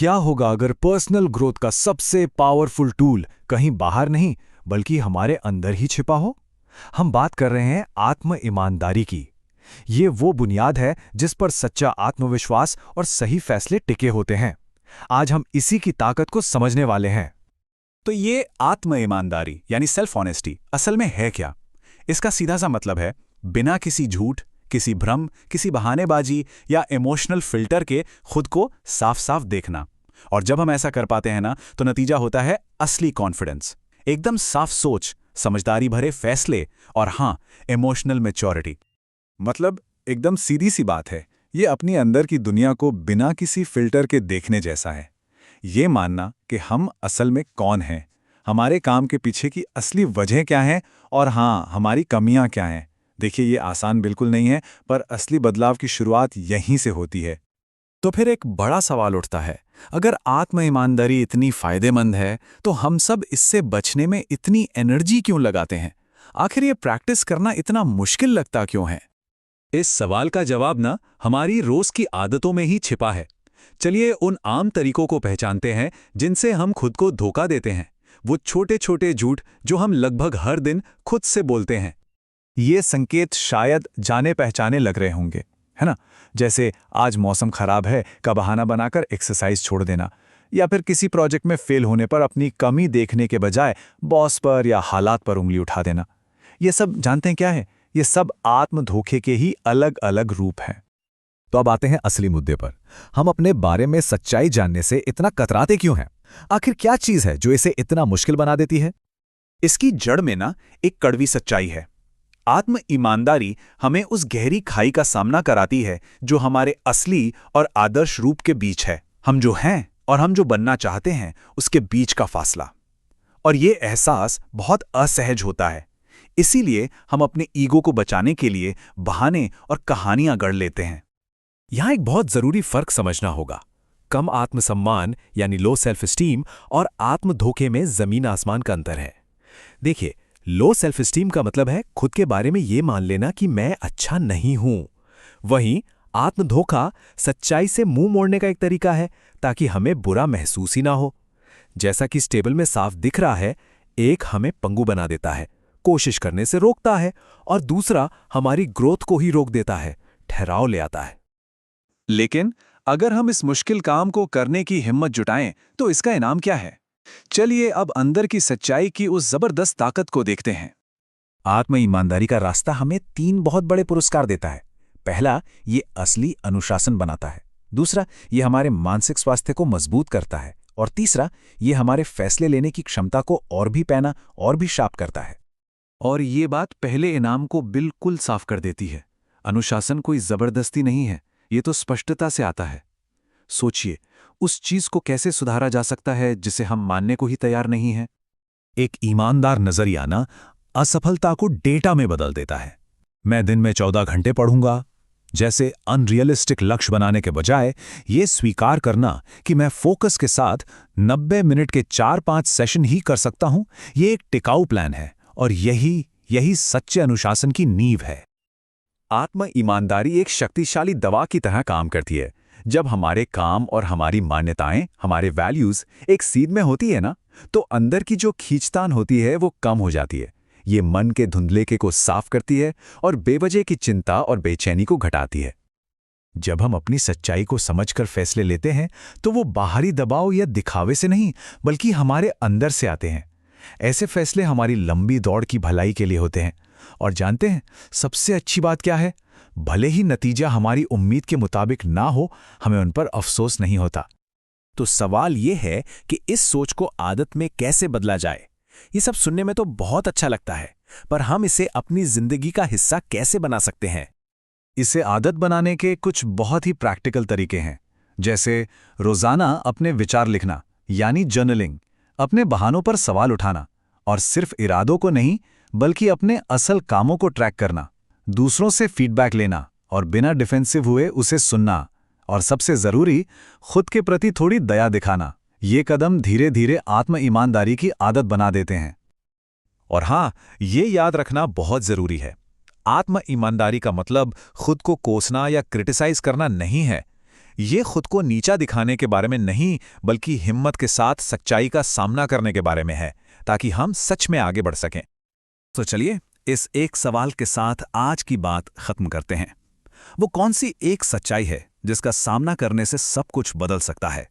क्या होगा अगर पर्सनल ग्रोथ का सबसे पावरफुल टूल कहीं बाहर नहीं बल्कि हमारे अंदर ही छिपा हो? हम बात कर रहे हैं आत्म ईमानदारी की। ये वो बुनियाद है जिस पर सच्चा आत्मविश्वास और सही फैसले टिके होते हैं। आज हम इसी की ताकत को समझने वाले हैं। तो ये आत्म ईमानदारी यानी सेल्फ ऑनेस्टी असल में है क्या? इसका सीधा सा मतलब है बिना किसी झूठ, किसी भ्रम, किसी बहानेबाजी या इमोशनल फिल्टर के खुद को साफ साफ देखना। और जब हम ऐसा कर पाते हैं ना, तो नतीजा होता है असली कॉन्फिडेंस, एकदम साफ सोच, समझदारी भरे फैसले और हाँ, इमोशनल मैच्योरिटी। मतलब एकदम सीधी सी बात है, ये अपनी अंदर की दुनिया को बिना किसी फिल्टर के देखने जैसा है। ये मानना कि हम असल में कौन हैं, हमारे काम के पीछे की असली वजह क्या है और हाँ, हमारी कमियां क्या हैं। देखिए, ये आसान बिल्कुल नहीं है, पर असली बदलाव की शुरुआत यहीं से होती है। तो फिर एक बड़ा सवाल उठता है, अगर आत्म ईमानदारी इतनी फायदेमंद है तो हम सब इससे बचने में इतनी एनर्जी क्यों लगाते हैं? आखिर ये प्रैक्टिस करना इतना मुश्किल लगता क्यों है? इस सवाल का जवाब ना हमारी रोज की आदतों में ही छिपा है। चलिए उन आम तरीकों को पहचानते हैं जिनसे हम खुद को धोखा देते हैं, वो छोटे छोटे झूठ जो हम लगभग हर दिन खुद से बोलते हैं। ये संकेत शायद जाने पहचाने लग रहे होंगे, है ना? जैसे आज मौसम खराब है का बहाना बनाकर एक्सरसाइज छोड़ देना, या फिर किसी प्रोजेक्ट में फेल होने पर अपनी कमी देखने के बजाय बॉस पर या हालात पर उंगली उठा देना। ये सब जानते हैं क्या है? ये सब आत्म धोखे के ही अलग अलग रूप हैं। तो अब आते हैं असली मुद्दे पर। हम अपने बारे में सच्चाई जानने से इतना कतराते क्यों हैं? आखिर क्या चीज है जो इसे इतना मुश्किल बना देती है? इसकी जड़ में ना एक कड़वी सच्चाई है। आत्म ईमानदारी हमें उस गहरी खाई का सामना कराती है जो हमारे असली और आदर्श रूप के बीच है। हम जो हैं और हम जो बनना चाहते हैं उसके बीच का फासला। और ये एहसास बहुत असहज होता है। इसीलिए हम अपने ईगो को बचाने के लिए बहाने और कहानियां गढ़ लेते हैं। यहां एक बहुत जरूरी फर्क समझना होगा। कम आत्मसम्मान यानी लो सेल्फ स्टीम और आत्म धोखे में जमीन आसमान का अंतर है। देखिए, लो सेल्फ स्टीम का मतलब है खुद के बारे में यह मान लेना कि मैं अच्छा नहीं हूं। वहीं आत्म धोखा सच्चाई से मुंह मोड़ने का एक तरीका है ताकि हमें बुरा महसूस ही ना हो। जैसा कि इस टेबल में साफ दिख रहा है, एक हमें पंगु बना देता है, कोशिश करने से रोकता है, और दूसरा हमारी ग्रोथ को ही रोक देता है, ठहराव ले आता है। लेकिन अगर हम इस मुश्किल काम को करने की हिम्मत जुटाएं तो इसका इनाम क्या है? चलिए अब अंदर की सच्चाई की उस जबरदस्त ताकत को देखते हैं। आत्म ईमानदारी का रास्ता हमें 3 बहुत बड़े पुरस्कार देता है। पहला, ये असली अनुशासन बनाता है। दूसरा, ये हमारे मानसिक स्वास्थ्य को मजबूत करता है। और तीसरा, ये हमारे फैसले लेने की क्षमता को और भी पैना और भी शार्प करता है। और ये बात पहले इनाम को बिल्कुल साफ कर देती है। अनुशासन कोई जबरदस्ती नहीं है, ये तो स्पष्टता से आता है। सोचिए, उस चीज को कैसे सुधारा जा सकता है जिसे हम मानने को ही तैयार नहीं हैं। एक ईमानदार नजरिया ना असफलता को डेटा में बदल देता है। मैं दिन में 14 घंटे पढ़ूंगा जैसे अनरियलिस्टिक लक्ष्य बनाने के बजाय ये स्वीकार करना कि मैं फोकस के साथ 90 मिनट के 4-5 सेशन ही कर सकता हूं, ये एक टिकाऊ प्लान है और यही सच्चे अनुशासन की नींव है। आत्म ईमानदारी एक शक्तिशाली दवा की तरह काम करती है। जब हमारे काम और हमारी मान्यताएं, हमारे वैल्यूज एक सीध में होती है ना, तो अंदर की जो खींचतान होती है वो कम हो जाती है। ये मन के धुंधलेके को साफ करती है और बेवजह की चिंता और बेचैनी को घटाती है। जब हम अपनी सच्चाई को समझकर फैसले लेते हैं तो वो बाहरी दबाव या दिखावे से नहीं बल्कि हमारे अंदर से आते हैं। ऐसे फैसले हमारी लंबी दौड़ की भलाई के लिए होते हैं। और जानते हैं सबसे अच्छी बात क्या है? भले ही नतीजा हमारी उम्मीद के मुताबिक ना हो, हमें उन पर अफसोस नहीं होता। तो सवाल यह है कि इस सोच को आदत में कैसे बदला जाए। ये सब सुनने में तो बहुत अच्छा लगता है, पर हम इसे अपनी जिंदगी का हिस्सा कैसे बना सकते हैं? इसे आदत बनाने के कुछ बहुत ही प्रैक्टिकल तरीके हैं, जैसे रोजाना अपने विचार लिखना यानी जर्नलिंग, अपने बहानों पर सवाल उठाना और सिर्फ इरादों को नहीं बल्कि अपने असल कामों को ट्रैक करना, दूसरों से फीडबैक लेना और बिना डिफेंसिव हुए उसे सुनना, और सबसे जरूरी खुद के प्रति थोड़ी दया दिखाना। ये कदम धीरे धीरे आत्म ईमानदारी की आदत बना देते हैं। और हाँ, ये याद रखना बहुत जरूरी है, आत्म ईमानदारी का मतलब खुद को कोसना या क्रिटिसाइज करना नहीं है। ये खुद को नीचा दिखाने के बारे में नहीं, बल्कि हिम्मत के साथ सच्चाई का सामना करने के बारे में है, ताकि हम सच में आगे बढ़ सकें। तो चलिए इस एक सवाल के साथ आज की बात खत्म करते हैं। वो कौन सी एक सच्चाई है जिसका सामना करने से सब कुछ बदल सकता है?